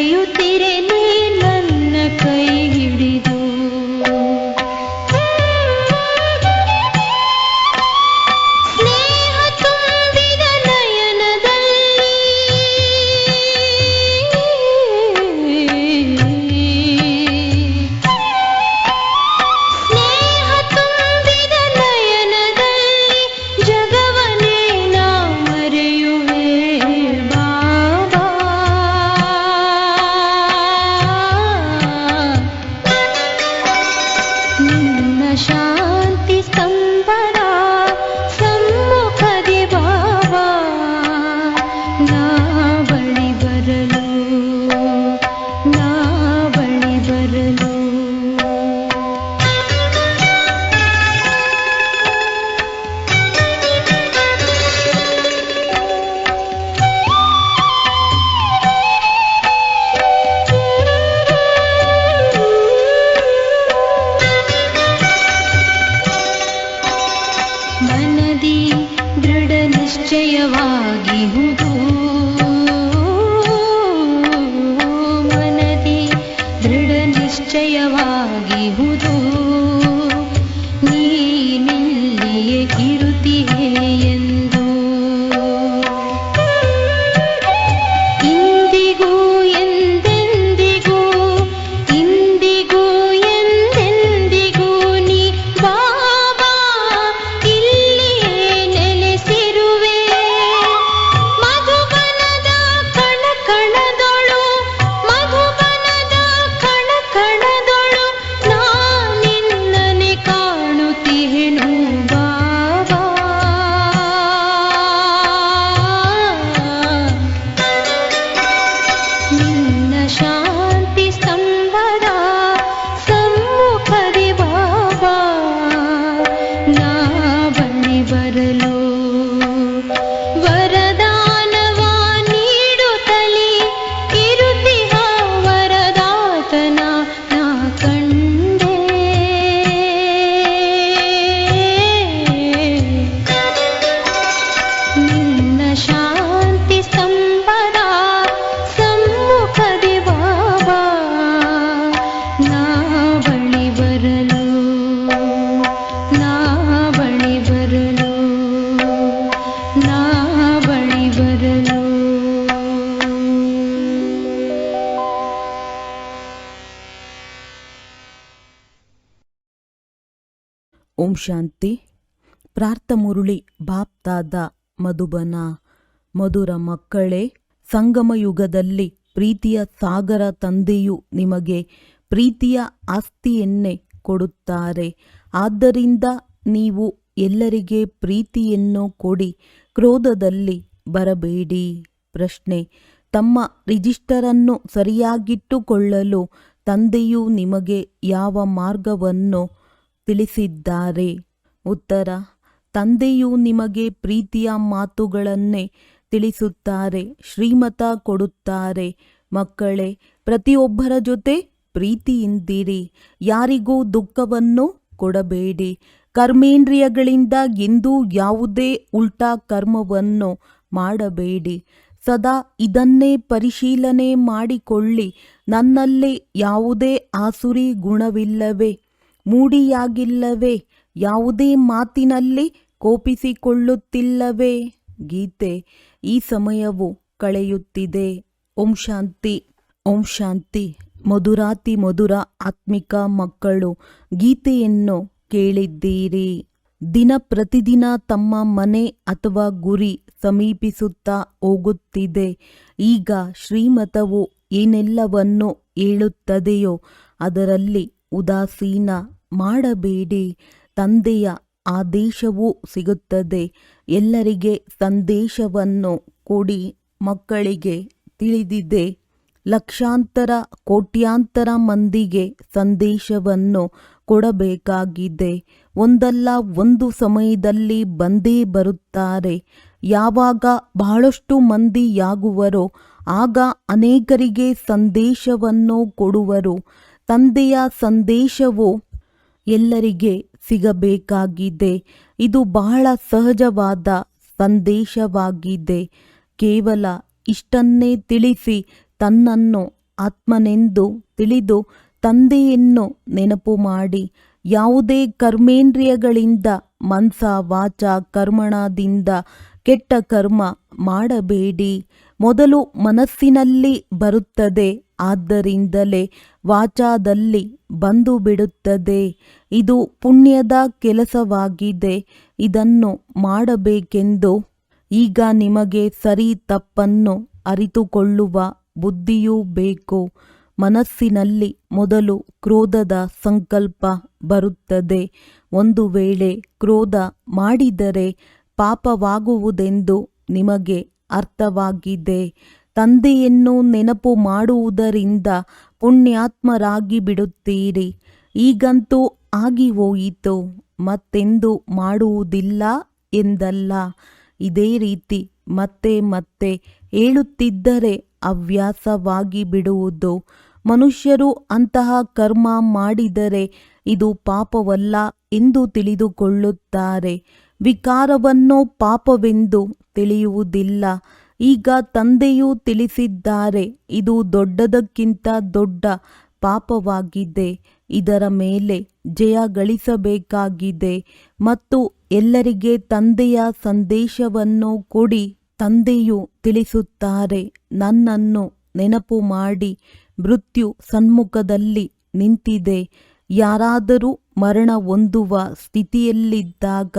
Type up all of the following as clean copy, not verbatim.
ಕರೆಯುತ್ತಿರೆನೆ ನನ್ನ ಕೈ ಹಿಡಿದು. ಸ್ನೇಹ ತುಂಬಿದ ನಯನದಲ್ಲಿ ಸ್ನೇಹ ತುಂಬಿದ ನಯನದಲ್ಲಿ ಜಗವನೇ ನಾ ಮರೆಯುವೆ ಬಾಬಾ. ನಿನ್ನ ಶಾಂತಿ ಸ್ತಂಭದ ಸಮ್ಮುಖದಿ ಬಾಬಾ ನಾ ಬಳಿ ಬರಲು, ನಾ ಬಳಿ ಬರಲು. ಮನದಿ ದೃಢ ನಿಶ್ಚಯವಾಗಿಹುದು, ಮನದಿ ದೃಢ ನಿಶ್ಚಯವಾಗಿಹುದು. ನೀನಿಲ್ಲಿಯೇ ಇರುತ್ತೀಯೆ ಎಂದು. ಇಂದಿಗೂ ಎಂದೆಂದಿಗೂ, ಇಂದಿಗೂ ಎಂದೆಂದಿಗೂ ನೀ ಬಾಬಾ ಇಲ್ಲಿಯೇ ನೆಲೆಸಿರುವೆ. ಮಧುಬನದ ಕಣ ಕಣದೊಳು, ಮಧುಬನದ ಕಣ ಕಣದೊಳು ನಾ ನಿನ್ನನೆ ಕಾಣುತ್ತಿಹೆನು ಬಾಬಾ. ನಿನ್ನ ಶಾಂತಿ ಸ್ತಂಭದ ಸಮ್ಮುಖದಿ ಬಾಬಾ ನಾ ಬಳಿ ಬರಲು. ವರದಾನವ ನೀಡುತ್ತಲೇ ಇರುತ್ತಿಹ ವರದಾತನ ನಾ ಕಂಡೆ. ನಿನ್ನ ಶಾಂತಿ ಸ್ತಂಭದ ಸಮ್ಮುಖದಿ ಬಾಬಾ ನಾ ಬಳಿ ಬರಲು, ನಾ ಬಳಿ ಬರಲು, ನಾ ಬಳಿ ಬರಲು. ಓಂ ಶಾಂತಿ. ಪ್ರಾರ್ಥಮುರುಳಿ ಬಾಪ್ತಾದ ಮಧುಬನ. ಮಧುರ ಮಕ್ಕಳೇ, ಸಂಗಮ ಯುಗದಲ್ಲಿ ಪ್ರೀತಿಯ ಸಾಗರ ತಂದೆಯು ನಿಮಗೆ ಪ್ರೀತಿಯ ಆಸ್ತಿಯನ್ನೇ ಕೊಡುತ್ತಾರೆ. ಆದ್ದರಿಂದ ನೀವು ಎಲ್ಲರಿಗೆ ಪ್ರೀತಿಯನ್ನು ಕೊಡಿ, ಕ್ರೋಧದಲ್ಲಿ ಬರಬೇಡಿ. ಪ್ರಶ್ನೆ: ತಮ್ಮ ರಿಜಿಸ್ಟರನ್ನು ಸರಿಯಾಗಿಟ್ಟುಕೊಳ್ಳಲು ತಂದೆಯು ನಿಮಗೆ ಯಾವ ಮಾರ್ಗವನ್ನು ತಿಳಿಸಿದ್ದಾರೆ? ಉತ್ತರ: ತಂದೆಯು ನಿಮಗೆ ಪ್ರೀತಿಯ ಮಾತುಗಳನ್ನೇ ತಿಳಿಸುತ್ತಾರೆ, ಶ್ರೀಮತ ಕೊಡುತ್ತಾರೆ. ಮಕ್ಕಳೇ, ಪ್ರತಿಯೊಬ್ಬರ ಜೊತೆ ಪ್ರೀತಿಯಿಂದಿರಿ. ಯಾರಿಗೂ ದುಃಖವನ್ನು ಕೊಡಬೇಡಿ. ಕರ್ಮೇಂದ್ರಿಯಗಳಿಂದ ಎಂದೂ ಯಾವುದೇ ಉಲ್ಟಾ ಕರ್ಮವನ್ನು ಮಾಡಬೇಡಿ. ಸದಾ ಇದನ್ನೇ ಪರಿಶೀಲನೆ ಮಾಡಿಕೊಳ್ಳಿ. ನನ್ನಲ್ಲಿ ಯಾವುದೇ ಆಸುರಿ ಗುಣವಿಲ್ಲವೇ? ಮೂಡಿಯಾಗಿಲ್ಲವೇ? ಯಾವುದೇ ಮಾತಿನಲ್ಲಿ ಕೋಪಿಸಿಕೊಳ್ಳುತ್ತಿಲ್ಲವೇ? ಗೀತೆ. ಈ ಸಮಯವು ಕಳೆಯುತ್ತಿದೆ. ಓಂ ಶಾಂತಿ. ಓಂ ಶಾಂತಿ. ಮಧುರಾತಿ ಮಧುರ ಆತ್ಮಿಕ ಮಕ್ಕಳು, ಗೀತೆಯನ್ನು ಕೇಳಿದ್ದೀರಿ. ದಿನ ಪ್ರತಿದಿನ ತಮ್ಮ ಮನೆ ಅಥವಾ ಗುರಿ ಸಮೀಪಿಸುತ್ತಾ ಹೋಗುತ್ತಿದೆ. ಈಗ ಶ್ರೀಮತವು ಏನೆಲ್ಲವನ್ನು ಹೇಳುತ್ತದೆಯೋ ಅದರಲ್ಲಿ ಉದಾಸೀನ ಮಾಡಬೇಡಿ. ತಂದೆಯ ಆದೇಶವೂ ಸಿಗುತ್ತದೆ. ಎಲ್ಲರಿಗೆ ಸಂದೇಶವನ್ನು ಕೊಡಿ. ಮಕ್ಕಳಿಗೆ ತಿಳಿದಿದೆ, ಲಕ್ಷಾಂತರ ಕೋಟ್ಯಾಂತರ ಮಂದಿಗೆ ಸಂದೇಶವನ್ನು ಕೊಡಬೇಕಾಗಿದೆ. ಒಂದಲ್ಲ ಒಂದು ಸಮಯದಲ್ಲಿ ಬಂದೇ ಬರುತ್ತಾರೆ. ಯಾವಾಗ ಬಹಳಷ್ಟು ಮಂದಿಯಾಗುವರೋ ಆಗ ಅನೇಕರಿಗೆ ಸಂದೇಶವನ್ನು ಕೊಡುವರು. ತಂದೆಯ ಸಂದೇಶವು ಎಲ್ಲರಿಗೆ ಸಿಗಬೇಕಾಗಿದೆ. ಇದು ಬಹಳ ಸಹಜವಾದ ಸಂದೇಶವಾಗಿದೆ. ಕೇವಲ ಇಷ್ಟನ್ನೇ ತಿಳಿಸಿ ತನ್ನನ್ನು ಆತ್ಮನೆಂದು ತಿಳಿದು ತಂದೆಯನ್ನು ನೆನಪು ಮಾಡಿ ಯಾವುದೇ ಕರ್ಮೇಂದ್ರಿಯಗಳಿಂದ ಮನಸ ವಾಚ ಕರ್ಮಣದಿಂದ ಕೆಟ್ಟ ಕರ್ಮ ಮಾಡಬೇಡಿ. ಮೊದಲು ಮನಸ್ಸಿನಲ್ಲಿ ಬರುತ್ತದೆ, ಆದ್ದರಿಂದಲೇ ವಾಚಾದಲ್ಲಿ ಬಂದು ಬಿಡುತ್ತದೆ. ಇದು ಪುಣ್ಯದ ಕೆಲಸವಾಗಿದೆ. ಇದನ್ನು ಮಾಡಬೇಕೆಂದು ಈಗ ನಿಮಗೆ ಸರಿ ತಪ್ಪನ್ನು ಅರಿತುಕೊಳ್ಳುವ ಬುದ್ಧಿಯೂ ಬೇಕು. ಮನಸ್ಸಿನಲ್ಲಿ ಮೊದಲು ಕ್ರೋಧದ ಸಂಕಲ್ಪ ಬರುತ್ತದೆ. ಒಂದು ವೇಳೆ ಕ್ರೋಧ ಮಾಡಿದರೆ ಪಾಪವಾಗುವುದೆಂದು ನಿಮಗೆ ಅರ್ಥವಾಗಿದೆ. ತಂದೆಯನ್ನು ನೆನಪು ಮಾಡುವುದರಿಂದ ಪುಣ್ಯಾತ್ಮರಾಗಿ ಬಿಡುತ್ತೀರಿ. ಈಗಂತೂ ಆಗಿ ಹೋಯಿತು, ಮತ್ತೆಂದು ಮಾಡುವುದಿಲ್ಲ ಎಂದಲ್ಲ. ಇದೇ ರೀತಿ ಮತ್ತೆ ಮತ್ತೆ ಹೇಳುತ್ತಿದ್ದರೆ ಹವ್ಯಾಸವಾಗಿ ಬಿಡುವುದು. ಮನುಷ್ಯರು ಅಂತಹ ಕರ್ಮ ಮಾಡಿದರೆ ಇದು ಪಾಪವಲ್ಲ ಎಂದು ತಿಳಿದುಕೊಳ್ಳುತ್ತಾರೆ. ವಿಕಾರವನ್ನು ಪಾಪವೆಂದು ತಿಳಿಯುವುದಿಲ್ಲ. ಈಗ ತಂದೆಯೂ ತಿಳಿಸಿದ್ದಾರೆ, ಇದು ದೊಡ್ಡದಕ್ಕಿಂತ ದೊಡ್ಡ ಪಾಪವಾಗಿದೆ. ಇದರ ಮೇಲೆ ಜಯ ಗಳಿಸಬೇಕಾಗಿದೆ ಮತ್ತು ಎಲ್ಲರಿಗೆ ತಂದೆಯ ಸಂದೇಶವನ್ನು ಕೊಡಿ. ತಂದೆಯು ತಿಳಿಸುತ್ತಾರೆ, ನನ್ನನ್ನು ನೆನಪು ಮಾಡಿ. ಮೃತ್ಯು ಸನ್ಮುಖದಲ್ಲಿ ನಿಂತಿದೆ. ಯಾರಾದರೂ ಮರಣ ಹೊಂದುವ ಸ್ಥಿತಿಯಲ್ಲಿದ್ದಾಗ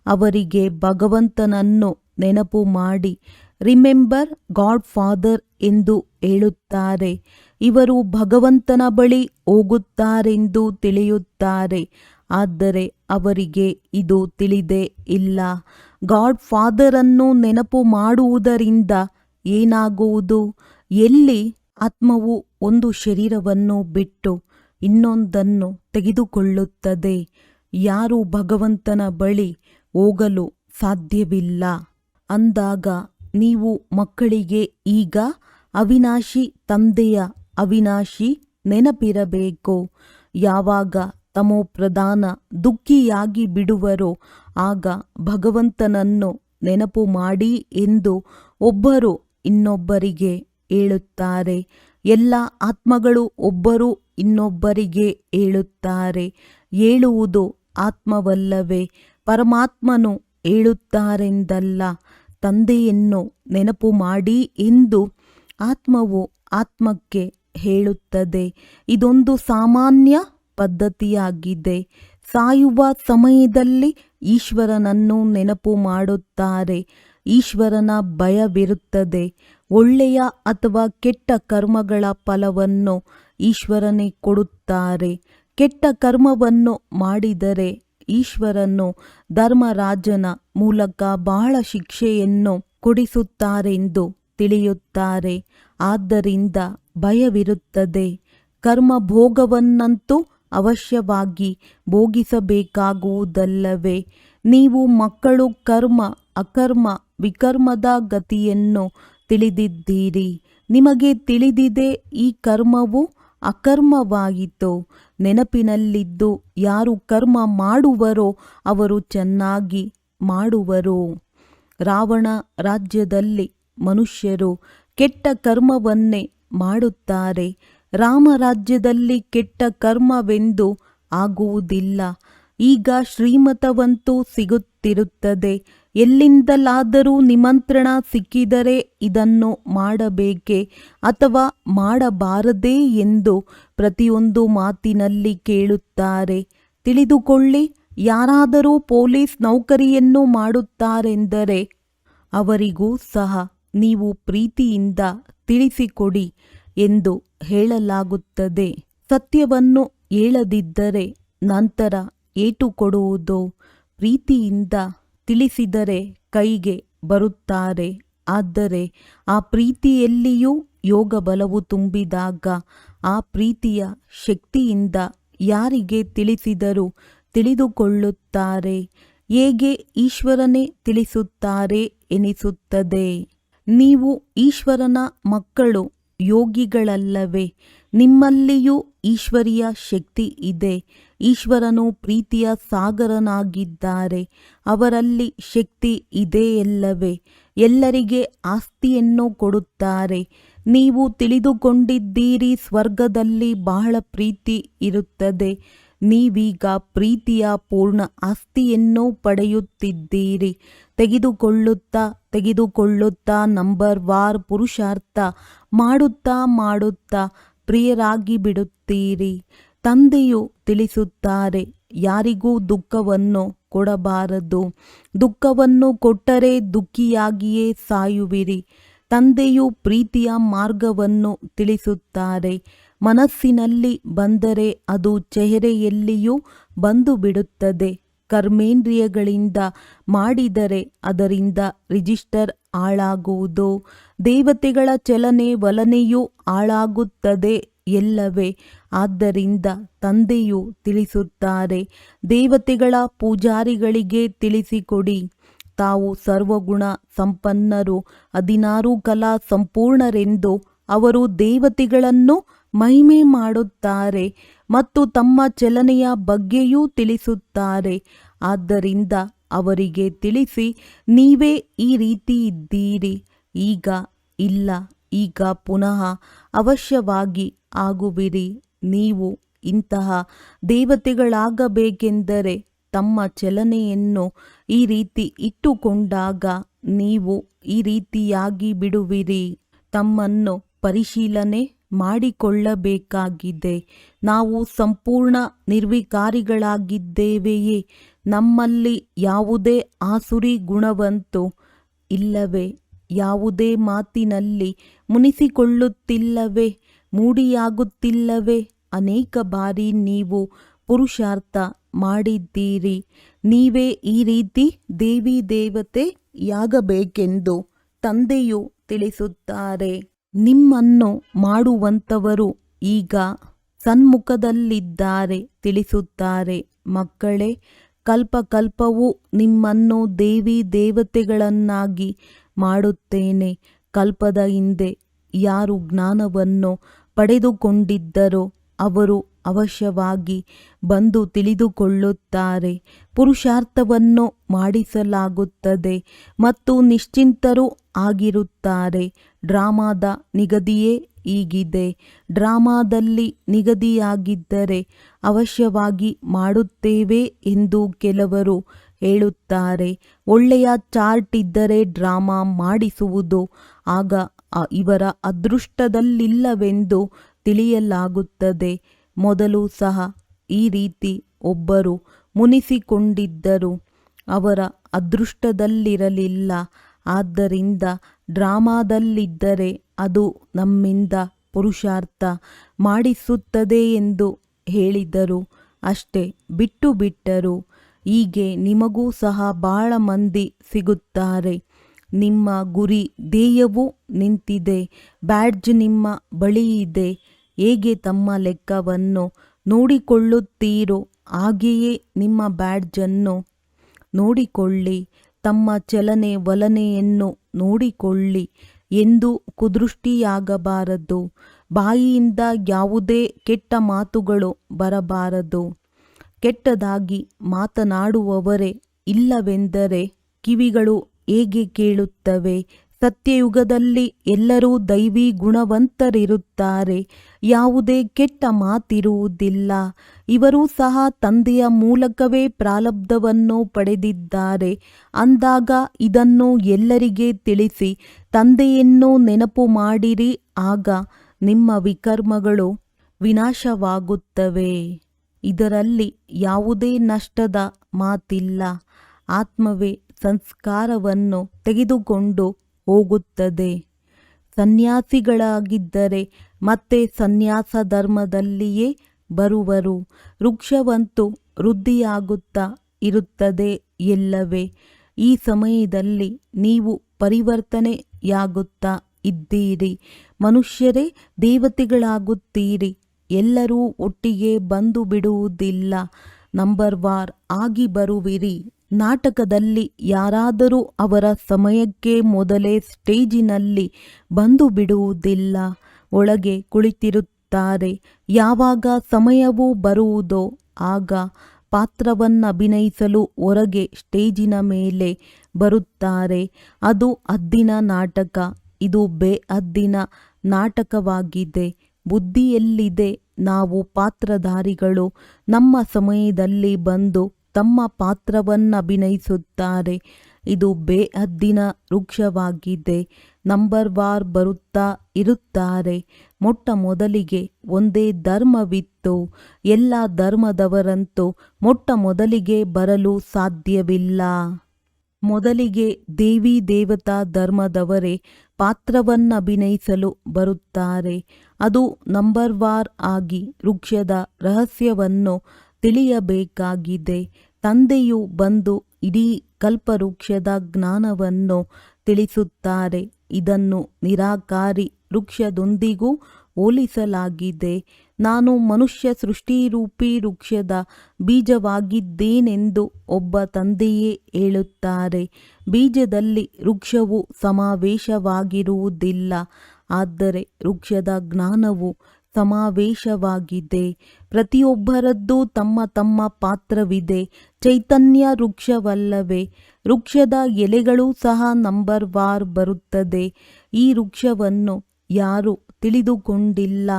ಅವರಿಗೆ ಭಗವಂತನನ್ನು ನೆನಪು ಮಾಡಿ. ರಿಮೆಂಬರ್ ಗಾಡ್ ಫಾದರ್ ಎಂದು ಹೇಳುತ್ತಾರೆ. ಇವರು ಭಗವಂತನ ಬಳಿ ಹೋಗುತ್ತಾರೆಂದು ತಿಳಿಯುತ್ತಾರೆ, ಆದರೆ ಅವರಿಗೆ ಇದು ತಿಳಿದೇ ಇಲ್ಲ. ಗಾಡ್ ಫಾದರನ್ನು ನೆನಪು ಮಾಡುವುದರಿಂದ ಏನಾಗುವುದು? ಎಲ್ಲಿ ಆತ್ಮವು ಒಂದು ಶರೀರವನ್ನು ಬಿಟ್ಟು ಇನ್ನೊಂದನ್ನು ತೆಗೆದುಕೊಳ್ಳುತ್ತದೆ. ಯಾರು ಭಗವಂತನ ಬಳಿ ಹೋಗಲು ಸಾಧ್ಯವಿಲ್ಲ ಅಂದಾಗ ನೀವು ಮಕ್ಕಳಿಗೆ ಈಗ ಅವಿನಾಶಿ ತಂದೆಯ ಅವಿನಾಶಿ ನೆನಪಿರಬೇಕು. ಯಾವಾಗ ತಮೋಪ್ರಧಾನ ದುಃಖಿಯಾಗಿ ಬಿಡುವರೋ ಆಗ ಭಗವಂತನನ್ನು ನೆನಪು ಮಾಡಿ ಎಂದು ಒಬ್ಬರು ಇನ್ನೊಬ್ಬರಿಗೆ ಹೇಳುತ್ತಾರೆ. ಎಲ್ಲ ಆತ್ಮಗಳು ಒಬ್ಬರು ಇನ್ನೊಬ್ಬರಿಗೆ ಹೇಳುತ್ತಾರೆ. ಹೇಳುವುದು ಆತ್ಮವಲ್ಲವೇ? ಪರಮಾತ್ಮನು ಹೇಳುತ್ತಾರೆಂದಲ್ಲ. ತಂದೆಯನ್ನು ನೆನಪು ಮಾಡಿ ಎಂದು ಆತ್ಮವು ಆತ್ಮಕ್ಕೆ ಹೇಳುತ್ತದೆ. ಇದೊಂದು ಸಾಮಾನ್ಯ ಪದ್ಧತಿಯಾಗಿದೆ. ಸಾಯುವ ಸಮಯದಲ್ಲಿ ಈಶ್ವರನನ್ನು ನೆನಪು ಮಾಡುತ್ತಾರೆ. ಈಶ್ವರನ ಭಯವಿರುತ್ತದೆ. ಒಳ್ಳೆಯ ಅಥವಾ ಕೆಟ್ಟ ಕರ್ಮಗಳ ಫಲವನ್ನು ಈಶ್ವರನೇ ಕೊಡುತ್ತಾರೆ. ಕೆಟ್ಟ ಕರ್ಮವನ್ನು ಮಾಡಿದರೆ ಈಶ್ವರನು ಧರ್ಮರಾಜನ ಮೂಲಕ ಬಹಳ ಶಿಕ್ಷೆಯನ್ನು ಕೊಡಿಸುತ್ತಾರೆಂದು ತಿಳಿಯುತ್ತಾರೆ. ಆದ್ದರಿಂದ ಭಯವಿರುತ್ತದೆ. ಕರ್ಮ ಭೋಗವನ್ನಂತೂ ಅವಶ್ಯವಾಗಿ ಭೋಗಿಸಬೇಕಾಗುವುದಲ್ಲವೇ? ನೀವು ಮಕ್ಕಳು ಕರ್ಮ ಅಕರ್ಮ ವಿಕರ್ಮದ ಗತಿಯನ್ನು ತಿಳಿದಿದ್ದೀರಿ. ನಿಮಗೆ ತಿಳಿದಿದೆ ಈ ಕರ್ಮವು ಅಕರ್ಮವಾಯಿತು. ನೆನಪಿನಲ್ಲಿದ್ದು ಯಾರು ಕರ್ಮ ಮಾಡುವರೋ ಅವರು ಚೆನ್ನಾಗಿ ಮಾಡುವರು. ರಾವಣ ರಾಜ್ಯದಲ್ಲಿ ಮನುಷ್ಯರು ಕೆಟ್ಟ ಕರ್ಮವನ್ನೇ ಮಾಡುತ್ತಾರೆ. ರಾಮ ರಾಜ್ಯದಲ್ಲಿ ಕೆಟ್ಟ ಕರ್ಮವೆಂದು ಆಗುವುದಿಲ್ಲ. ಈಗ ಶ್ರೀಮತವಂತೂ ಸಿಗುತ್ತಿರುತ್ತದೆ. ಎಲ್ಲಿಂದಲಾದರೂ ನಿಮಂತ್ರಣ ಸಿಕ್ಕಿದರೆ ಇದನ್ನು ಮಾಡಬೇಕೇ ಅಥವಾ ಮಾಡಬಾರದೇ ಎಂದು ಪ್ರತಿಯೊಂದು ಮಾತಿನಲ್ಲಿ ಕೇಳುತ್ತಾರೆ. ತಿಳಿದುಕೊಳ್ಳಿ, ಯಾರಾದರೂ ಪೊಲೀಸ್ ನೌಕರಿಯನ್ನು ಮಾಡುತ್ತಾರೆಂದರೆ ಅವರಿಗೂ ಸಹ ನೀವು ಪ್ರೀತಿಯಿಂದ ತಿಳಿಸಿಕೊಡಿ ಎಂದು ಹೇಳಲಾಗುತ್ತದೆ. ಸತ್ಯವನ್ನು ಹೇಳದಿದ್ದರೆ ನಂತರ ಏಟು ಕೊಡುವುದು. ಪ್ರೀತಿಯಿಂದ ತಿಳಿಸಿದರೆ ಕೈಗೆ ಬರುತ್ತಾರೆ. ಆದರೆ ಆ ಪ್ರೀತಿಯಲ್ಲಿಯೂ ಯೋಗ ಬಲವು ತುಂಬಿದಾಗ ಆ ಪ್ರೀತಿಯ ಶಕ್ತಿಯಿಂದ ಯಾರಿಗೆ ತಿಳಿಸಿದರೂ ತಿಳಿದುಕೊಳ್ಳುತ್ತಾರೆ. ಹೇಗೆ ಈಶ್ವರನೇ ತಿಳಿಸುತ್ತಾರೆ ಎನಿಸುತ್ತದೆ. ನೀವು ಈಶ್ವರನ ಮಕ್ಕಳು, ಯೋಗಿಗಳಲ್ಲವೇ? ನಿಮ್ಮಲ್ಲಿಯೂ ಈಶ್ವರಿಯ ಶಕ್ತಿ ಇದೆ. ಈಶ್ವರನು ಪ್ರೀತಿಯ ಸಾಗರನಾಗಿದ್ದಾರೆ. ಅವರಲ್ಲಿ ಶಕ್ತಿ ಇದೆಯಲ್ಲವೇ? ಎಲ್ಲರಿಗೆ ಆಸ್ತಿಯನ್ನು ಕೊಡುತ್ತಾರೆ. ನೀವು ತಿಳಿದುಕೊಂಡಿದ್ದೀರಿ ಸ್ವರ್ಗದಲ್ಲಿ ಬಹಳ ಪ್ರೀತಿ ಇರುತ್ತದೆ. ನೀವೀಗ ಪ್ರೀತಿಯ ಪೂರ್ಣ ಆಸ್ತಿಯನ್ನು ಪಡೆಯುತ್ತಿದ್ದೀರಿ. ತೆಗೆದುಕೊಳ್ಳುತ್ತಾ ನಂಬರ್ ವಾರ್ ಪುರುಷಾರ್ಥ ಮಾಡುತ್ತಾ ಪ್ರಿಯರಾಗಿ ಬಿಡುತ್ತೀರಿ. ತಂದೆಯು ತಿಳಿಸುತ್ತಾರೆ, ಯಾರಿಗೂ ದುಃಖವನ್ನು ಕೊಡಬಾರದು. ದುಃಖವನ್ನು ಕೊಟ್ಟರೆ ದುಃಖಿಯಾಗಿಯೇ ಸಾಯುವಿರಿ. ತಂದೆಯು ಪ್ರೀತಿಯ ಮಾರ್ಗವನ್ನು ತಿಳಿಸುತ್ತಾರೆ. ಮನಸ್ಸಿನಲ್ಲಿ ಬಂದರೆ ಅದು ಚೆಹರೆಯಲ್ಲಿಯೂ ಬಂದು ಬಿಡುತ್ತದೆ. ಕರ್ಮೇಂದ್ರಿಯಗಳಿಂದ ಮಾಡಿದರೆ ಅದರಿಂದ ರಿಜಿಸ್ಟರ್ ಹಾಳಾಗುವುದು. ದೇವತೆಗಳ ಚಲನೆ ವಲನೆಯೂ ಹಾಳಾಗುತ್ತದೆ ಎಲ್ಲವೇ. ಆದ್ದರಿಂದ ತಂದೆಯು ತಿಳಿಸುತ್ತಾರೆ, ದೇವತೆಗಳ ಪೂಜಾರಿಗಳಿಗೆ ತಿಳಿಸಿಕೊಡಿ, ತಾವು ಸರ್ವಗುಣ ಸಂಪನ್ನರು, 16 ಕಲಾ ಸಂಪೂರ್ಣರೆಂದು. ಅವರು ದೇವತೆಗಳನ್ನು ಮಹಿಮೆ ಮಾಡುತ್ತಾರೆ ಮತ್ತು ತಮ್ಮ ಚಲನೆಯ ಬಗ್ಗೆಯೂ ತಿಳಿಸುತ್ತಾರೆ. ಆದ್ದರಿಂದ ಅವರಿಗೆ ತಿಳಿಸಿ, ನೀವೇ ಈ ರೀತಿ ಇದ್ದೀರಿ, ಈಗ ಇಲ್ಲ, ಈಗ ಪುನಃ ಅವಶ್ಯವಾಗಿ ಆಗುವಿರಿ. ನೀವು ಇಂತಹ ದೇವತೆಗಳಾಗಬೇಕೆಂದರೆ ತಮ್ಮ ಚಲನೆಯನ್ನು ಈ ರೀತಿ ಇಟ್ಟುಕೊಂಡಾಗ ನೀವು ಈ ರೀತಿಯಾಗಿ ಬಿಡುವಿರಿ. ತಮ್ಮನ್ನು ಪರಿಶೀಲನೆ ಮಾಡಿಕೊಳ್ಳಬೇಕಾಗಿದೆ. ನಾವು ಸಂಪೂರ್ಣ ನಿರ್ವಿಕಾರಿಗಳಾಗಿದ್ದೇವೆಯೇ? ನಮ್ಮಲ್ಲಿ ಯಾವುದೇ ಆಸುರಿ ಗುಣವಂತೂ ಇಲ್ಲವೇ? ಯಾವುದೇ ಮಾತಿನಲ್ಲಿ ಮುನಿಸಿಕೊಳ್ಳುತ್ತಿಲ್ಲವೇ? ಮೂಡಿಯಾಗುತ್ತಿಲ್ಲವೇ? ಅನೇಕ ಬಾರಿ ನೀವು ಪುರುಷಾರ್ಥ ಮಾಡಿದ್ದೀರಿ. ನೀವೇ ಈ ರೀತಿ ದೇವಿ ದೇವತೆಯಾಗಬೇಕೆಂದು ತಂದೆಯು ತಿಳಿಸುತ್ತಾರೆ. ನಿಮ್ಮನ್ನು ಮಾಡುವಂಥವರು ಈಗ ಸನ್ಮುಖದಲ್ಲಿದ್ದಾರೆ. ತಿಳಿಸುತ್ತಾರೆ, ಮಕ್ಕಳೇ, ಕಲ್ಪಕಲ್ಪವೂ ನಿಮ್ಮನ್ನು ದೇವಿ ದೇವತೆಗಳನ್ನಾಗಿ ಮಾಡುತ್ತೇನೆ. ಕಲ್ಪದ ಹಿಂದೆ ಯಾರು ಜ್ಞಾನವನ್ನು ಪಡೆದುಕೊಂಡಿದ್ದರೋ ಅವರು ಅವಶ್ಯವಾಗಿ ಬಂದು ತಿಳಿದುಕೊಳ್ಳುತ್ತಾರೆ. ಪುರುಷಾರ್ಥವನ್ನು ಮಾಡಿಸಲಾಗುತ್ತದೆ ಮತ್ತು ನಿಶ್ಚಿಂತರೂ ಆಗಿರುತ್ತಾರೆ. ಡ್ರಾಮಾದ ನಿಗದಿಯೇ ಹೀಗಿದೆ. ಡ್ರಾಮಾದಲ್ಲಿ ನಿಗದಿಯಾಗಿದ್ದರೆ ಅವಶ್ಯವಾಗಿ ಮಾಡುತ್ತೇವೆ ಎಂದು ಕೆಲವರು ಹೇಳುತ್ತಾರೆ. ಒಳ್ಳೆಯ ಚಾರ್ಟ್ ಇದ್ದರೆ ಡ್ರಾಮಾ ಮಾಡಿಸುವುದು ಆಗ ಇವರ ಅದೃಷ್ಟದಲ್ಲಿಲ್ಲವೆಂದು ತಿಳಿಯಲಾಗುತ್ತದೆ. ಮೊದಲು ಸಹ ಈ ರೀತಿ ಒಬ್ಬರು ಮುನಿಸಿಕೊಂಡಿದ್ದರು, ಅವರ ಅದೃಷ್ಟದಲ್ಲಿರಲಿಲ್ಲ. ಆದ್ದರಿಂದ ಡ್ರಾಮಾದಲ್ಲಿದ್ದರೆ ಅದು ನಮ್ಮಿಂದ ಪುರುಷಾರ್ಥ ಮಾಡಿಸುತ್ತದೆ ಎಂದು ಹೇಳಿದರು. ಅಷ್ಟೇ, ಬಿಟ್ಟರು. ಹೀಗೆ ನಿಮಗೂ ಸಹ ಬಹಳ ಮಂದಿ ಸಿಗುತ್ತಾರೆ. ನಿಮ್ಮ ಗುರಿ ಧ್ಯೇಯವೂ ನಿಂತಿದೆ, ಬ್ಯಾಡ್ಜ್ ನಿಮ್ಮ ಬಳಿ ಇದೆ. ಹೇಗೆ ತಮ್ಮ ಲೆಕ್ಕವನ್ನು ನೋಡಿಕೊಳ್ಳುತ್ತೀರೋ ಹಾಗೆಯೇ ನಿಮ್ಮ ಬ್ಯಾಡ್ಜನ್ನು ನೋಡಿಕೊಳ್ಳಿ. ತಮ್ಮ ಚಲನೆ ವಲನೆಯನ್ನು ನೋಡಿಕೊಳ್ಳಿ. ಎಂದು ಕುದೃಷ್ಟಿಯಾಗಬಾರದು. ಬಾಯಿಯಿಂದ ಯಾವುದೇ ಕೆಟ್ಟ ಮಾತುಗಳು ಬರಬಾರದು. ಕೆಟ್ಟದಾಗಿ ಮಾತನಾಡುವವರೇ ಇಲ್ಲವೆಂದರೆ ಕಿವಿಗಳು ಹೇಗೆ ಕೇಳುತ್ತವೆ? ಸತ್ಯಯುಗದಲ್ಲಿ ಎಲ್ಲರೂ ದೈವಿ ಗುಣವಂತರಿರುತ್ತಾರೆ. ಯಾವುದೇ ಕೆಟ್ಟ ಮಾತಿರುವುದಿಲ್ಲ. ಇವರೂ ಸಹ ತಂದೆಯ ಮೂಲಕವೇ ಪ್ರಾರಬ್ಧವನ್ನು ಪಡೆದಿದ್ದಾರೆ. ಅಂದಾಗ ಇದನ್ನು ಎಲ್ಲರಿಗೆ ತಿಳಿಸಿ ತಂದೆಯನ್ನು ನೆನಪು ಮಾಡಿರಿ. ಆಗ ನಿಮ್ಮ ವಿಕರ್ಮಗಳು ವಿನಾಶವಾಗುತ್ತವೆ. ಇದರಲ್ಲಿ ಯಾವುದೇ ನಷ್ಟದ ಮಾತಿಲ್ಲ. ಆತ್ಮವೇ ಸಂಸ್ಕಾರವನ್ನು ತೆಗೆದುಕೊಂಡು ಹೋಗುತ್ತದೆ. ಸನ್ಯಾಸಿಗಳಾಗಿದ್ದರೆ ಮತ್ತೆ ಸನ್ಯಾಸ ಧರ್ಮದಲ್ಲಿಯೇ ಬರುವರು. ವೃಕ್ಷವಂತೂ ವೃದ್ಧಿಯಾಗುತ್ತಾ ಇರುತ್ತದೆ ಎಲ್ಲವೇ. ಈ ಸಮಯದಲ್ಲಿ ನೀವು ಪರಿವರ್ತನೆಯಾಗುತ್ತಾ ಇದ್ದೀರಿ. ಮನುಷ್ಯರೇ ದೇವತೆಗಳಾಗುತ್ತೀರಿ. ಎಲ್ಲರೂ ಒಟ್ಟಿಗೆ ಬಂದು ಬಿಡುವುದಿಲ್ಲ. ನಂಬರ್ ವಾರ್ ಆಗಿ ಬರುವಿರಿ. ನಾಟಕದಲ್ಲಿ ಯಾರಾದರೂ ಅವರ ಸಮಯಕ್ಕೆ ಮೊದಲೇ ಸ್ಟೇಜಿನಲ್ಲಿ ಬಂದು ಬಿಡುವುದಿಲ್ಲ. ಒಳಗೆ ಕುಳಿತಿರುತ್ತಾರೆ. ಯಾವಾಗ ಸಮಯವು ಬರುವುದೋ ಆಗ ಪಾತ್ರವನ್ನಭಿನಯಿಸಲು ಹೊರಗೆ ಸ್ಟೇಜಿನ ಮೇಲೆ ಬರುತ್ತಾರೆ. ಅದು ಹದ್ದಿನ ನಾಟಕ. ಇದು ಬೇಹದ್ದಿನ ನಾಟಕವಾಗಿದೆ. ಬುದ್ಧಿಯೆಲ್ಲಿದೆ? ನಾವು ಪಾತ್ರಧಾರಿಗಳು. ನಮ್ಮ ಸಮಯದಲ್ಲಿ ಬಂದು ತಮ್ಮ ಪಾತ್ರವನ್ನಭಿನಯಿಸುತ್ತಾರೆ. ಇದು ಬೇಹದ್ದಿನ ವೃಕ್ಷವಾಗಿದೆ. ನಂಬರ್ ವಾರ್ ಬರುತ್ತಾ ಇರುತ್ತಾರೆ. ಮೊಟ್ಟ ಮೊದಲಿಗೆ ಒಂದೇ ಧರ್ಮವಿತ್ತು. ಎಲ್ಲ ಧರ್ಮದವರಂತೂ ಮೊಟ್ಟ ಮೊದಲಿಗೆ ಬರಲು ಸಾಧ್ಯವಿಲ್ಲ. ಮೊದಲಿಗೆ ದೇವಿ ದೇವತಾ ಧರ್ಮದವರೇ ಪಾತ್ರವನ್ನಭಿನಯಿಸಲು ಬರುತ್ತಾರೆ. ಅದು ನಂಬರ್ ವಾರ್ ಆಗಿ ವೃಕ್ಷದ ರಹಸ್ಯವನ್ನು ತಿಳಿಯಬೇಕಾಗಿದೆ. ತಂದೆಯು ಬಂದು ಇಡೀ ಕಲ್ಪವೃಕ್ಷದ ಜ್ಞಾನವನ್ನು ತಿಳಿಸುತ್ತಾರೆ. ಇದನ್ನು ನಿರಾಕಾರಿ ವೃಕ್ಷದೊಂದಿಗೂ ಹೋಲಿಸಲಾಗಿದೆ. ನಾನು ಮನುಷ್ಯ ಸೃಷ್ಟಿರೂಪಿ ವೃಕ್ಷದ ಬೀಜವಾಗಿದ್ದೇನೆಂದು ಒಬ್ಬ ತಂದೆಯೇ ಹೇಳುತ್ತಾರೆ. ಬೀಜದಲ್ಲಿ ವೃಕ್ಷವು ಸಮಾವೇಶವಾಗಿರುವುದಿಲ್ಲ, ಆದರೆ ವೃಕ್ಷದ ಜ್ಞಾನವು ಸಮಾವೇಶವಾಗಿದೆ. ಪ್ರತಿಯೊಬ್ಬರದ್ದು ತಮ್ಮ ತಮ್ಮ ಪಾತ್ರವಿದೆ. ಚೈತನ್ಯ ವೃಕ್ಷವಲ್ಲವೇ? ವೃಕ್ಷದ ಎಲೆಗಳು ಸಹ ನಂಬರ್ ವಾರ್ ಬರುತ್ತದೆ. ಈ ವೃಕ್ಷವನ್ನು ಯಾರೂ ತಿಳಿದುಕೊಂಡಿಲ್ಲ.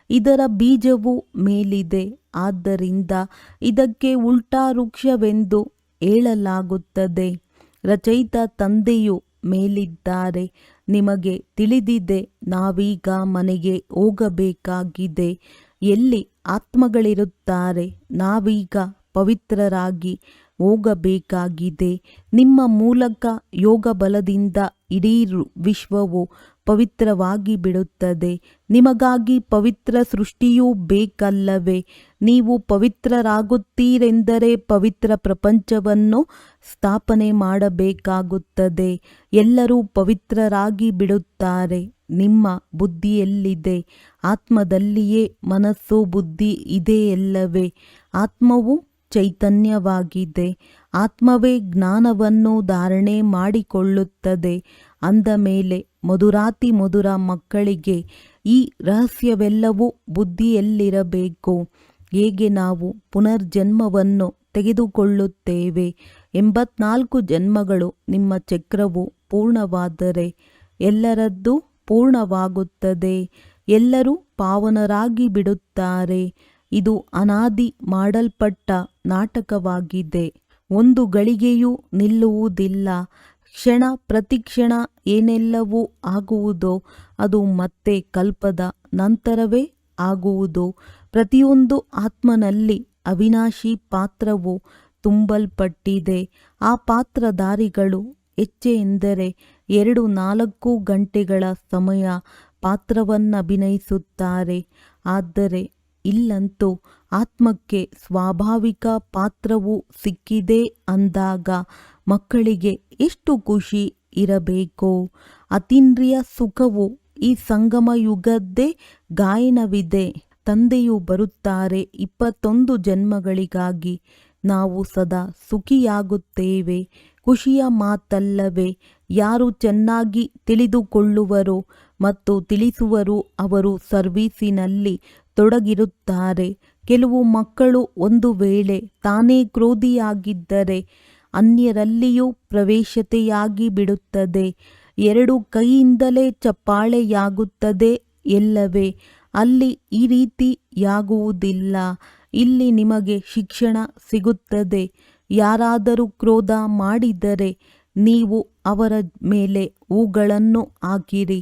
ಇದರ ಬೀಜವು ಮೇಲಿದೆ, ಆದ್ದರಿಂದ ಇದಕ್ಕೆ ಉಲ್ಟಾ ವೃಕ್ಷವೆಂದು ಹೇಳಲಾಗುತ್ತದೆ. ರಚಯಿತ ತಂದೆಯು ಮೇಲಿದ್ದಾರೆ. ನಿಮಗೆ ತಿಳಿದಿದೆ, ನಾವೀಗ ಮನೆಗೆ ಹೋಗಬೇಕಾಗಿದೆ. ಎಲ್ಲಿ ಆತ್ಮಗಳಿರುತ್ತಾರೆ, ನಾವೀಗ ಪವಿತ್ರರಾಗಿ ಹೋಗಬೇಕಾಗಿದೆ. ನಿಮ್ಮ ಮೂಲಕ ಯೋಗ ಬಲದಿಂದ ಇಡೀ ವಿಶ್ವವು ಪವಿತ್ರವಾಗಿ ಬಿಡುತ್ತದೆ. ನಿಮಗಾಗಿ ಪವಿತ್ರ ಸೃಷ್ಟಿಯೂ ಬೇಕಲ್ಲವೇ? ನೀವು ಪವಿತ್ರರಾಗುತ್ತೀರೆಂದರೆ ಪವಿತ್ರ ಪ್ರಪಂಚವನ್ನು ಸ್ಥಾಪನೆ ಮಾಡಬೇಕಾಗುತ್ತದೆ. ಎಲ್ಲರೂ ಪವಿತ್ರರಾಗಿ ಬಿಡುತ್ತಾರೆ. ನಿಮ್ಮ ಬುದ್ಧಿಯೆಲ್ಲಿದೆ? ಆತ್ಮದಲ್ಲಿಯೇ ಮನಸ್ಸು ಬುದ್ಧಿ ಇದೆಯಲ್ಲವೇ? ಆತ್ಮವು ಚೈತನ್ಯವಾಗಿದೆ. ಆತ್ಮವೇ ಜ್ಞಾನವನ್ನು ಧಾರಣೆ ಮಾಡಿಕೊಳ್ಳುತ್ತದೆ. ಅಂದ ಮೇಲೆ ಮಧುರಾತಿ ಮಧುರ ಮಕ್ಕಳಿಗೆ ಈ ರಹಸ್ಯವೆಲ್ಲವೂ ಬುದ್ಧಿಯಲ್ಲಿರಬೇಕು. ಹೇಗೆ ನಾವು ಪುನರ್ಜನ್ಮವನ್ನು ತೆಗೆದುಕೊಳ್ಳುತ್ತೇವೆ? 84 ಜನ್ಮಗಳು ನಿಮ್ಮ ಚಕ್ರವು ಪೂರ್ಣವಾದರೆ ಎಲ್ಲರದ್ದೂ ಪೂರ್ಣವಾಗುತ್ತದೆ. ಎಲ್ಲರೂ ಪಾವನರಾಗಿ ಬಿಡುತ್ತಾರೆ. ಇದು ಅನಾದಿ ಮಾಡಲ್ಪಟ್ಟ ನಾಟಕವಾಗಿದೆ. ಒಂದು ಗಳಿಗೆಯೂ ನಿಲ್ಲುವುದಿಲ್ಲ. ಕ್ಷಣ ಪ್ರತಿಕ್ಷಣ ಏನೆಲ್ಲವೂ ಆಗುವುದೋ ಅದು ಮತ್ತೆ ಕಲ್ಪದ ನಂತರವೇ ಆಗುವುದು. ಪ್ರತಿಯೊಂದು ಆತ್ಮನಲ್ಲಿ ಅವಿನಾಶಿ ಪಾತ್ರವು ತುಂಬಲ್ಪಟ್ಟಿದೆ. ಆ ಪಾತ್ರಧಾರಿಗಳು ಹೆಚ್ಚೆಂದರೆ 2-4 ಗಂಟೆಗಳ ಸಮಯ ಪಾತ್ರವನ್ನಭಿನಯಿಸುತ್ತಾರೆ. ಆದರೆ ಇಲ್ಲಂತೂ ಆತ್ಮಕ್ಕೆ ಸ್ವಾಭಾವಿಕ ಪಾತ್ರವು ಸಿಕ್ಕಿದೆ ಅಂದಾಗ ಮಕ್ಕಳಿಗೆ ಎಷ್ಟು ಖುಷಿ ಇರಬೇಕು. ಅತೀಂದ್ರಿಯ ಸುಖವು ಈ ಸಂಗಮ ಯುಗದ್ದೇ ಗಾಯನವಿದೆ. ತಂದೆಯು ಬರುತ್ತಾರೆ 21 ಜನ್ಮಗಳಿಗಾಗಿ. ನಾವು ಸದಾ ಸುಖಿಯಾಗುತ್ತೇವೆ. ಖುಷಿಯ ಮಾತಲ್ಲವೇ? ಯಾರು ಚೆನ್ನಾಗಿ ತಿಳಿದುಕೊಳ್ಳುವರೋ ಮತ್ತು ತಿಳಿಸುವರು ಅವರು ಸರ್ವೀಸಿನಲ್ಲಿ ತೊಡಗಿರುತ್ತಾರೆ. ಕೆಲವು ಮಕ್ಕಳು ಒಂದು ವೇಳೆ ತಾನೇ ಕ್ರೋಧಿಯಾಗಿದ್ದರೆ ಅನ್ಯರಲ್ಲಿಯೂ ಪ್ರವೇಶತೆಯಾಗಿ ಬಿಡುತ್ತದೆ. 2 ಕೈಯಿಂದಲೇ ಚಪ್ಪಾಳೆಯಾಗುತ್ತದೆ ಎಲ್ಲವೇ? ಅಲ್ಲಿ ಈ ರೀತಿಯಾಗುವುದಿಲ್ಲ. ಇಲ್ಲಿ ನಿಮಗೆ ಶಿಕ್ಷಣ ಸಿಗುತ್ತದೆ. ಯಾರಾದರೂ ಕ್ರೋಧ ಮಾಡಿದರೆ ನೀವು ಅವರ ಮೇಲೆ ಹೂಗಳನ್ನು ಹಾಕಿರಿ.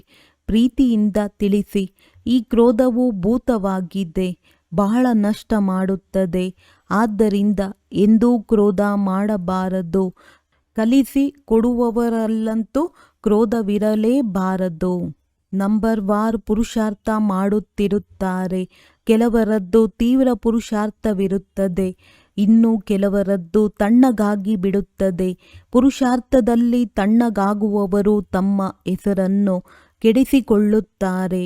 ಪ್ರೀತಿಯಿಂದ ತಿಳಿಸಿ, ಈ ಕ್ರೋಧವು ಭೂತವಾಗಿದೆ, ಬಹಳ ನಷ್ಟ ಮಾಡುತ್ತದೆ. ಆದ್ದರಿಂದ ಎಂದೂ ಕ್ರೋಧ ಮಾಡಬಾರದು. ಕಲಿಸಿ ಕೊಡುವವರಲ್ಲಂತೂ ಕ್ರೋಧವಿರಲೇಬಾರದು. ನಂಬರ್ ವಾರ್ ಪುರುಷಾರ್ಥ ಮಾಡುತ್ತಿರುತ್ತಾರೆ. ಕೆಲವರದ್ದು ತೀವ್ರ ಪುರುಷಾರ್ಥವಿರುತ್ತದೆ, ಇನ್ನು ಕೆಲವರದ್ದು ತಣ್ಣಗಾಗಿ ಬಿಡುತ್ತದೆ. ಪುರುಷಾರ್ಥದಲ್ಲಿ ತಣ್ಣಗಾಗುವವರು ತಮ್ಮ ಹೆಸರನ್ನು ಕೆಡಿಸಿಕೊಳ್ಳುತ್ತಾರೆ.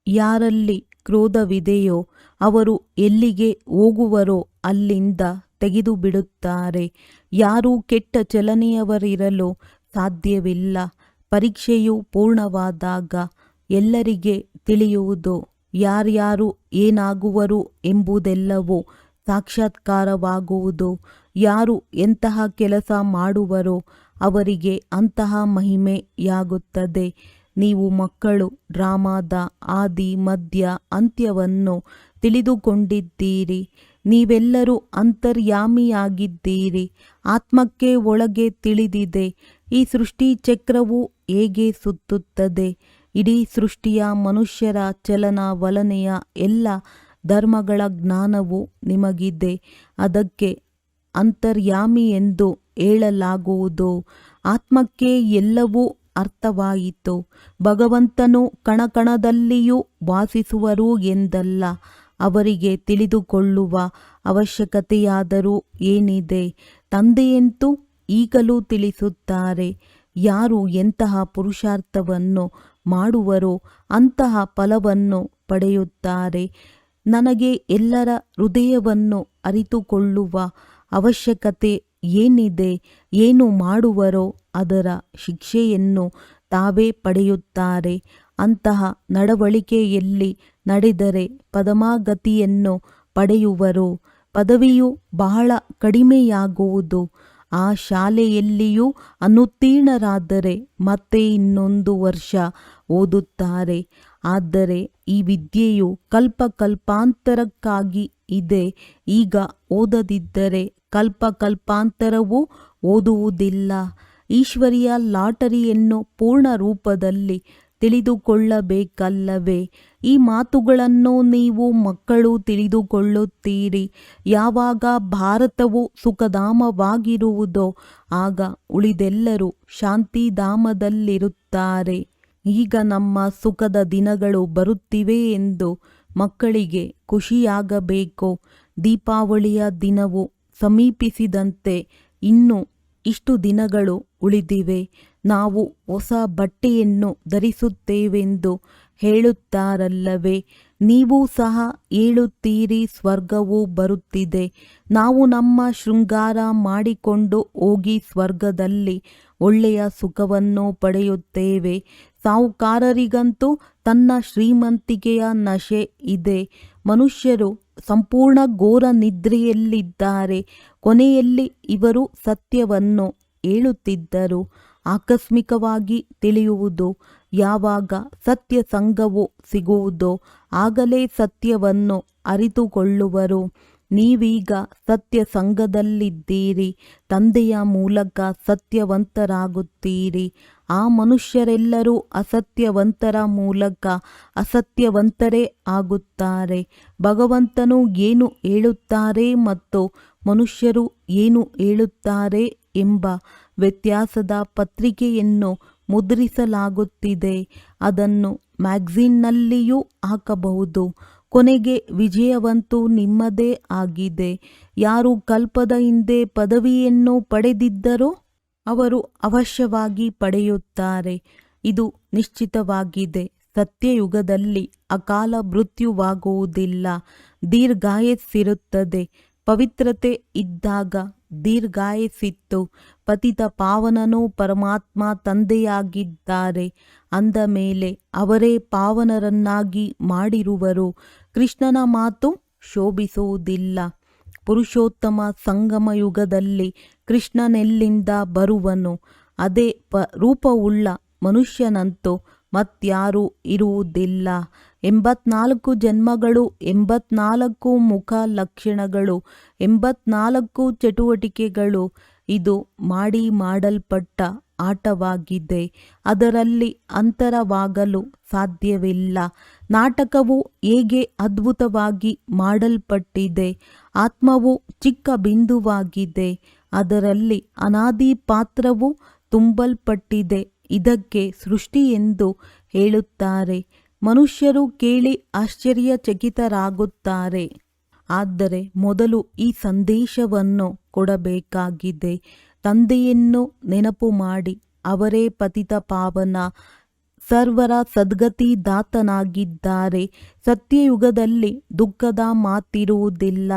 ಯಾರಲ್ಲಿ ಕ್ರೋಧವಿದೆಯೋ ಅವರು ಎಲ್ಲಿಗೆ ಹೋಗುವರೋ ಅಲ್ಲಿಂದ ತೆಗೆದು ಬಿಡುತ್ತಾರೆ. ಯಾರೂ ಕೆಟ್ಟ ಚಲನೆಯವರಿರಲು ಸಾಧ್ಯವಿಲ್ಲ. ಪರೀಕ್ಷೆಯು ಪೂರ್ಣವಾದಾಗ ಎಲ್ಲರಿಗೆ ತಿಳಿಯುವುದು ಯಾರ್ಯಾರು ಏನಾಗುವರು ಎಂಬುದೆಲ್ಲವೂ ಸಾಕ್ಷಾತ್ಕಾರವಾಗುವುದು. ಯಾರು ಎಂತಹ ಕೆಲಸ ಮಾಡುವರೋ ಅವರಿಗೆ ಅಂತಹ ಮಹಿಮೆಯಾಗುತ್ತದೆ. ನೀವು ಮಕ್ಕಳು ಡ್ರಾಮಾದ ಆದಿ ಮಧ್ಯ ಅಂತ್ಯವನ್ನು ತಿಳಿದುಕೊಂಡಿದ್ದೀರಿ. ನೀವೆಲ್ಲರೂ ಅಂತರ್ಯಾಮಿಯಾಗಿದ್ದೀರಿ. ಆತ್ಮಕ್ಕೆ ಒಳಗೆ ತಿಳಿದಿದೆ ಈ ಸೃಷ್ಟಿ ಚಕ್ರವು ಹೇಗೆ ಸುತ್ತುತ್ತದೆ. ಇಡೀ ಸೃಷ್ಟಿಯ ಮನುಷ್ಯರ ಚಲನವಲನೆಯ ಎಲ್ಲ ಧರ್ಮಗಳ ಜ್ಞಾನವು ನಿಮಗಿದೆ. ಅದಕ್ಕೆ ಅಂತರ್ಯಾಮಿ ಎಂದು ಹೇಳಲಾಗುವುದು. ಆತ್ಮಕ್ಕೆ ಎಲ್ಲವೂ ಅರ್ಥವಾಯಿತು. ಭಗವಂತನು ಕಣಕಣದಲ್ಲಿಯೂ ವಾಸಿಸುವರು ಎಂದಲ್ಲ. ಅವರಿಗೆ ತಿಳಿದುಕೊಳ್ಳುವ ಅವಶ್ಯಕತೆಯಾದರೂ ಏನಿದೆ? ತಂದೆಯಂತೂ ಈಗಲೂ ತಿಳಿಸುತ್ತಾರೆ. ಯಾರು ಎಂತಹ ಪುರುಷಾರ್ಥವನ್ನು ಮಾಡುವರೋ ಅಂತಹ ಫಲವನ್ನು ಪಡೆಯುತ್ತಾರೆ. ನನಗೆ ಎಲ್ಲರ ಹೃದಯವನ್ನು ಅರಿತುಕೊಳ್ಳುವ ಅವಶ್ಯಕತೆ ಏನಿದೆ? ಏನು ಮಾಡುವರೋ ಅದರ ಶಿಕ್ಷೆಯನ್ನು ತಾವೇ ಪಡೆಯುತ್ತಾರೆ. ಅಂತಹ ನಡವಳಿಕೆಯಲ್ಲಿ ನಡೆದರೆ ಪದಮಾಗತಿಯನ್ನು ಪಡೆಯುವರು. ಪದವಿಯು ಬಹಳ ಕಡಿಮೆಯಾಗುವುದು. ಆ ಶಾಲೆಯಲ್ಲಿಯೂ ಅನುತ್ತೀರ್ಣರಾದರೆ ಮತ್ತೆ ಇನ್ನೊಂದು ವರ್ಷ ಓದುತ್ತಾರೆ. ಆದರೆ ಈ ವಿದ್ಯೆಯು ಕಲ್ಪಾಂತರಕ್ಕಾಗಿ ಇದೆ. ಈಗ ಓದದಿದ್ದರೆ ಕಲ್ಪಾಂತರವೂ ಓದುವುದಿಲ್ಲ. ಈಶ್ವರಿಯ ಲಾಟರಿಯನ್ನು ಪೂರ್ಣ ರೂಪದಲ್ಲಿ ತಿಳಿದುಕೊಳ್ಳಬೇಕಲ್ಲವೇ? ಈ ಮಾತುಗಳನ್ನು ನೀವು ಮಕ್ಕಳು ತಿಳಿದುಕೊಳ್ಳುತ್ತೀರಿ. ಯಾವಾಗ ಭಾರತವು ಸುಖಧಾಮವಾಗಿರುವುದೋ ಆಗ ಉಳಿದೆಲ್ಲರೂ ಶಾಂತಿಧಾಮದಲ್ಲಿರುತ್ತಾರೆ. ಈಗ ನಮ್ಮ ಸುಖದ ದಿನಗಳು ಬರುತ್ತಿವೆ ಎಂದು ಮಕ್ಕಳಿಗೆ ಖುಷಿಯಾಗಬೇಕು. ದೀಪಾವಳಿಯ ದಿನವು ಸಮೀಪಿಸಿದಂತೆ ಇನ್ನು ಇಷ್ಟು ದಿನಗಳು ಉಳಿದಿವೆ. ನಾವು ಹೊಸ ಬಟ್ಟೆಯನ್ನು ಧರಿಸುತ್ತೇವೆಂದು ಹೇಳುತ್ತಾರಲ್ಲವೇ? ನೀವು ಸಹ ಹೇಳುತ್ತೀರಿ ಸ್ವರ್ಗವು ಬರುತ್ತಿದೆ. ನಾವು ನಮ್ಮ ಶೃಂಗಾರ ಮಾಡಿಕೊಂಡು ಹೋಗಿ ಸ್ವರ್ಗದಲ್ಲಿ ಒಳ್ಳೆಯ ಸುಖವನ್ನು ಪಡೆಯುತ್ತೇವೆ. ಸಾಹುಕಾರರಿಗಂತೂ ತನ್ನ ಶ್ರೀಮಂತಿಕೆಯ ನಶೆ ಇದೆ. ಮನುಷ್ಯರು ಸಂಪೂರ್ಣ ಘೋರ ನಿದ್ರೆಯಲ್ಲಿದ್ದಾರೆ. ಕೊನೆಯಲ್ಲಿ ಇವರು ಸತ್ಯವನ್ನು ಹೇಳುತ್ತಿದ್ದರು. ಆಕಸ್ಮಿಕವಾಗಿ ತಿಳಿಯುವುದು. ಯಾವಾಗ ಸತ್ಯ ಸಂಘವು ಸಿಗುವುದೋ ಆಗಲೇ ಸತ್ಯವನ್ನು ಅರಿತುಕೊಳ್ಳುವರು. ನೀವೀಗ ಸತ್ಯ ಸಂಘದಲ್ಲಿದ್ದೀರಿ. ತಂದೆಯ ಮೂಲಕ ಸತ್ಯವಂತರಾಗುತ್ತೀರಿ. ಆ ಮನುಷ್ಯರೆಲ್ಲರೂ ಅಸತ್ಯವಂತರ ಮೂಲಕ ಅಸತ್ಯವಂತರೇ ಆಗುತ್ತಾರೆ. ಭಗವಂತನು ಏನು ಹೇಳುತ್ತಾರೆ ಮತ್ತು ಮನುಷ್ಯರು ಏನು ಹೇಳುತ್ತಾರೆ ಎಂಬ ವ್ಯತ್ಯಾಸದ ಪತ್ರಿಕೆಯನ್ನು ಮುದ್ರಿಸಲಾಗುತ್ತಿದೆ. ಅದನ್ನು ಮ್ಯಾಗಝಿನ್ನಲ್ಲಿಯೂ ಹಾಕಬಹುದು. ಕೊನೆಗೆ ವಿಜಯವಂತೂ ನಿಮ್ಮದೇ ಆಗಿದೆ. ಯಾರು ಕಲ್ಪದ ಹಿಂದೆ ಪದವಿಯನ್ನು ಪಡೆದಿದ್ದರೋ ಅವರು ಅವಶ್ಯವಾಗಿ ಪಡೆಯುತ್ತಾರೆ. ಇದು ನಿಶ್ಚಿತವಾಗಿದೆ. ಸತ್ಯಯುಗದಲ್ಲಿ ಅಕಾಲ ಮೃತ್ಯುವಾಗುವುದಿಲ್ಲ. ದೀರ್ಘಾಯಸ್ಸಿರುತ್ತದೆ. ಪವಿತ್ರತೆ ಇದ್ದಾಗ ದೀರ್ಘಾಯಸ್ಸಿತ್ತು. ಪತಿತ ಪಾವನನು ಪರಮಾತ್ಮ ತಂದೆಯಾಗಿದ್ದಾರೆ. ಅಂದ ಮೇಲೆ ಅವರೇ ಪಾವನರನ್ನಾಗಿ ಮಾಡಿರುವರು. ಕೃಷ್ಣನ ಮಾತು ಶೋಭಿಸುವುದಿಲ್ಲ. ಪುರುಷೋತ್ತಮ ಸಂಗಮ ಯುಗದಲ್ಲಿ ಕೃಷ್ಣನೆಲ್ಲಿಂದ ಬರುವನು? ಅದೇ ರೂಪವುಳ್ಳ ಮನುಷ್ಯನಂತೂ ಮತ್ಯಾರೂ ಇರುವುದಿಲ್ಲ. 84 ಜನ್ಮಗಳು, 84 ಮುಖ ಲಕ್ಷಣಗಳು, 84 ಚಟುವಟಿಕೆಗಳು. ಇದು ಮಾಡಲ್ಪಟ್ಟ ಆಟವಾಗಿದೆ. ಅದರಲ್ಲಿ ಅಂತರವಾಗಲು ಸಾಧ್ಯವಿಲ್ಲ. ನಾಟಕವು ಹೇಗೆ ಅದ್ಭುತವಾಗಿ ಮಾಡಲ್ಪಟ್ಟಿದೆ. ಆತ್ಮವು ಚಿಕ್ಕ ಬಿಂದುವಾಗಿದೆ. ಅದರಲ್ಲಿ ಅನಾದಿ ಪಾತ್ರವು ತುಂಬಲ್ಪಟ್ಟಿದೆ. ಇದಕ್ಕೆ ಸೃಷ್ಟಿ ಎಂದು ಹೇಳುತ್ತಾರೆ. ಮನುಷ್ಯರು ಕೇಳಿ ಆಶ್ಚರ್ಯಚಕಿತರಾಗುತ್ತಾರೆ. ಆದರೆ ಮೊದಲು ಈ ಸಂದೇಶವನ್ನು ಕೊಡಬೇಕಾಗಿದೆ. ತಂದೆಯನ್ನು ನೆನಪು ಮಾಡಿ. ಅವರೇ ಪತಿತ ಪಾವನ, ಸರ್ವರ ಸದ್ಗತಿದಾತನಾಗಿದ್ದಾರೆ. ಸತ್ಯಯುಗದಲ್ಲಿ ದುಃಖದ ಮಾತಿರುವುದಿಲ್ಲ.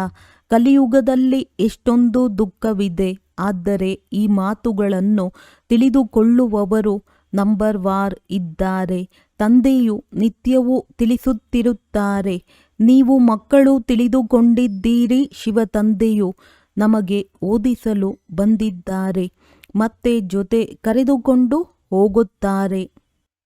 ಕಲಿಯುಗದಲ್ಲಿ ಎಷ್ಟೊಂದು ದುಃಖವಿದೆ. ಆದರೆ ಈ ಮಾತುಗಳನ್ನು ತಿಳಿದುಕೊಳ್ಳುವವರು ನಂಬರ್ ವಾರ್ ಇದ್ದಾರೆ. ತಂದೆಯು ನಿತ್ಯವೂ ತಿಳಿಸುತ್ತಿರುತ್ತಾರೆ. ನೀವು ಮಕ್ಕಳು ತಿಳಿದುಕೊಂಡಿದ್ದೀರಿ. ಶಿವ ತಂದೆಯು ನಮಗೆ ಓದಿಸಲು ಬಂದಿದ್ದಾರೆ. ಮತ್ತೆ ಜೊತೆ ಕರೆದುಕೊಂಡು ಹೋಗುತ್ತಾರೆ.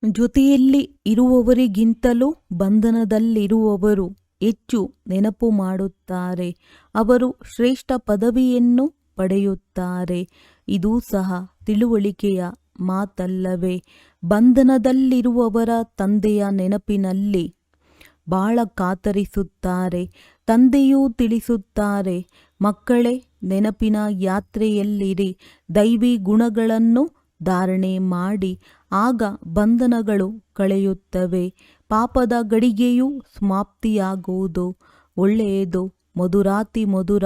ಜೊತೆಯಲ್ಲಿ ಇರುವವರಿಗಿಂತಲೂ ಬಂಧನದಲ್ಲಿರುವವರು ಹೆಚ್ಚು ನೆನಪು ಮಾಡುತ್ತಾರೆ. ಅವರು ಶ್ರೇಷ್ಠ ಪದವಿಯನ್ನು ಪಡೆಯುತ್ತಾರೆ. ಇದೂ ಸಹ ತಿಳುವಳಿಕೆಯ ಮಾತಲ್ಲವೇ? ಬಂಧನದಲ್ಲಿರುವವರ ತಂದೆಯ ನೆನಪಿನಲ್ಲಿ ಬಹಳ ಕಾತರಿಸುತ್ತಾರೆ. ತಂದೆಯೂ ತಿಳಿಸುತ್ತಾರೆ, ಮಕ್ಕಳೇ, ನೆನಪಿನ ಯಾತ್ರೆಯಲ್ಲಿರಿ, ದೈವಿ ಗುಣಗಳನ್ನು ಧಾರಣೆ ಮಾಡಿ, ಆಗ ಬಂಧನಗಳು ಕಳೆಯುತ್ತವೆ, ಪಾಪದ ಗಡಿಗೆಯೂ ಸಮಾಪ್ತಿಯಾಗುವುದು. ಒಳ್ಳೆಯದು. ಮಧುರಾತಿ ಮಧುರ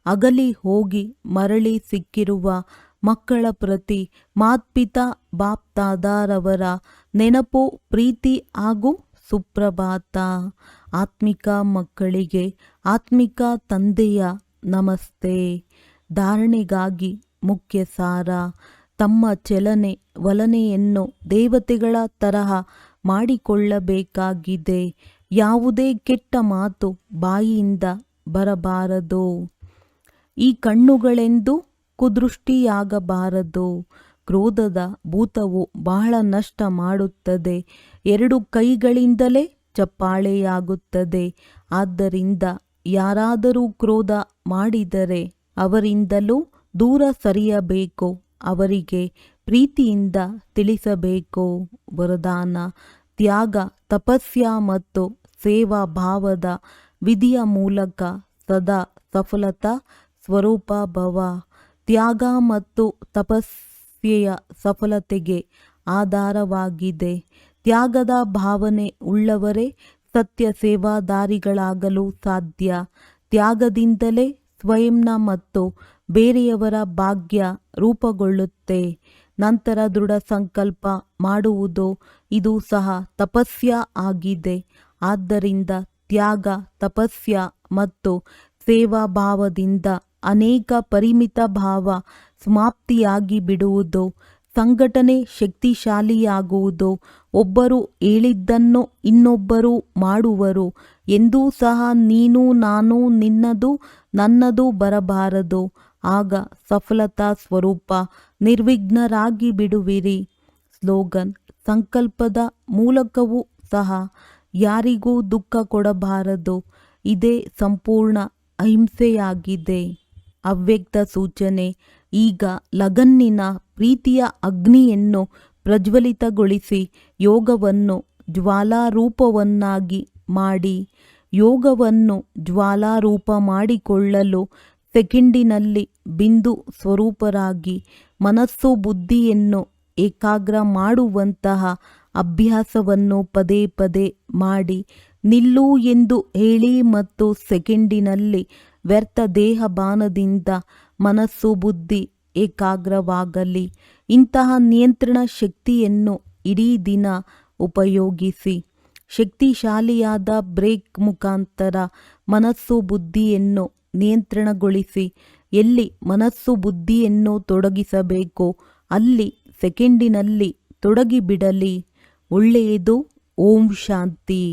ಅಗಲಿ ಹೋಗಿ ಮರಳಿ ಸಿಕ್ಕಿರುವ ಮಕ್ಕಳ ಪ್ರತಿ ಮಾತ್ಪಿತಾ ಬಾಪ್ದಾದಾರವರ ನೆನಪು, ಪ್ರೀತಿ ಹಾಗೂ ಸುಪ್ರಭಾತ. ಆತ್ಮಿಕ ಮಕ್ಕಳಿಗೆ ಆತ್ಮಿಕ ತಂದೆಯ ನಮಸ್ತೆ. ಧಾರಣೆಗಾಗಿ ಮುಖ್ಯ ಸಾರ: ತಮ್ಮ ಚಲನೆ ವಲನೆಯನ್ನು ದೇವತೆಗಳ ತರಹ ಮಾಡಿಕೊಳ್ಳಬೇಕಾಗಿದೆ. ಯಾವುದೇ ಕೆಟ್ಟ ಮಾತು ಬಾಯಿಯಿಂದ ಬರಬಾರದು. ಈ ಕಣ್ಣುಗಳೆಂದು ಕುದೃಷ್ಟಿಯಾಗಬಾರದು. ಕ್ರೋಧದ ಭೂತವು ಬಹಳ ನಷ್ಟ ಮಾಡುತ್ತದೆ. 2 ಕೈಗಳಿಂದಲೇ ಚಪ್ಪಾಳೆಯಾಗುತ್ತದೆ. ಆದ್ದರಿಂದ ಯಾರಾದರೂ ಕ್ರೋಧ ಮಾಡಿದರೆ ಅವರಿಂದಲೂ ದೂರ ಸರಿಯಬೇಕು. ಅವರಿಗೆ ಪ್ರೀತಿಯಿಂದ ತಿಳಿಸಬೇಕು. ವರದಾನ: ತ್ಯಾಗ, ತಪಸ್ಯ ಮತ್ತು ಸೇವಾ ಭಾವದ ವಿಧಿಯ ಮೂಲಕ ಸದಾ ಸಫಲತಾ ಸ್ವರೂಪ ಭವ. ತ್ಯಾಗ ಮತ್ತು ತಪಸ್ಯೆಯ ಸಫಲತೆಗೆ ಆಧಾರವಾಗಿದೆ. ತ್ಯಾಗದ ಭಾವನೆ ಉಳ್ಳವರೇ ಸತ್ಯ ಸೇವಾದಾರಿಗಳಾಗಲು ಸಾಧ್ಯ. ತ್ಯಾಗದಿಂದಲೇ ಸ್ವಯಂನ ಮತ್ತು ಬೇರೆಯವರ ಭಾಗ್ಯ ರೂಪುಗೊಳ್ಳುತ್ತೆ. ನಂತರ ದೃಢ ಸಂಕಲ್ಪ ಮಾಡುವುದು, ಇದು ಸಹ ತಪಸ್ಯ ಆಗಿದೆ. ಆದ್ದರಿಂದ ತ್ಯಾಗ, ತಪಸ್ಯ ಮತ್ತು ಸೇವಾ ಭಾವದಿಂದ ಅನೇಕ ಪರಿಮಿತ ಭಾವ ಸಮಾಪ್ತಿಯಾಗಿ ಬಿಡುವುದು. ಸಂಘಟನೆ ಶಕ್ತಿಶಾಲಿಯಾಗುವುದು. ಒಬ್ಬರು ಹೇಳಿದ್ದನ್ನು ಇನ್ನೊಬ್ಬರು ಮಾಡುವರು. ಎಂದೂ ಸಹ ನೀನು, ನಾನು, ನಿನ್ನದು, ನನ್ನದು ಬರಬಾರದು. ಆಗ ಸಫಲತಾ ಸ್ವರೂಪ ನಿರ್ವಿಘ್ನರಾಗಿ ಬಿಡುವಿರಿ. ಸ್ಲೋಗನ್: ಸಂಕಲ್ಪದ ಮೂಲಕವೂ ಸಹ ಯಾರಿಗೂ ದುಃಖ ಕೊಡಬಾರದು. ಇದೇ ಸಂಪೂರ್ಣ ಅಹಿಂಸೆಯಾಗಿದೆ. ಅವ್ಯಕ್ತ ಸೂಚನೆ: ಈಗ ಲಗನ್ನಿನ ಪ್ರೀತಿಯ ಅಗ್ನಿಯನ್ನು ಪ್ರಜ್ವಲಿತಗೊಳಿಸಿ ಯೋಗವನ್ನು ಜ್ವಾಲಾರೂಪವನ್ನಾಗಿ ಮಾಡಿ. ಯೋಗವನ್ನು ಜ್ವಾಲಾರೂಪ ಮಾಡಿಕೊಳ್ಳಲು ಸೆಕೆಂಡಿನಲ್ಲಿ ಬಿಂದು ಸ್ವರೂಪರಾಗಿ ಮನಸ್ಸು ಬುದ್ಧಿಯನ್ನು ಏಕಾಗ್ರ ಮಾಡುವಂತಹ ಅಭ್ಯಾಸವನ್ನು ಪದೇ ಪದೇ ಮಾಡಿ. ನಿಲ್ಲು ಎಂದು ಹೇಳಿ ಮತ್ತು ಸೆಕೆಂಡಿನಲ್ಲಿ ವ್ಯರ್ಥ ದೇಹಭಾನದಿಂದ ಮನಸ್ಸು ಬುದ್ಧಿ ಏಕಾಗ್ರವಾಗಲಿ. ಇಂತಹ ನಿಯಂತ್ರಣ ಶಕ್ತಿಯನ್ನು ಇಡೀ ದಿನ ಉಪಯೋಗಿಸಿ. ಶಕ್ತಿಶಾಲಿಯಾದ ಬ್ರೇಕ್ ಮುಖಾಂತರ ಮನಸ್ಸು ಬುದ್ಧಿಯನ್ನು ನಿಯಂತ್ರಣಗೊಳಿಸಿ. ಎಲ್ಲಿ ಮನಸ್ಸು ಬುದ್ಧಿಯನ್ನು ತೊಡಗಿಸಬೇಕೋ ಅಲ್ಲಿ ಸೆಕೆಂಡಿನಲ್ಲಿ ತೊಡಗಿಬಿಡಲಿ. ಒಳ್ಳೆಯದು. ಓಂ ಶಾಂತಿ.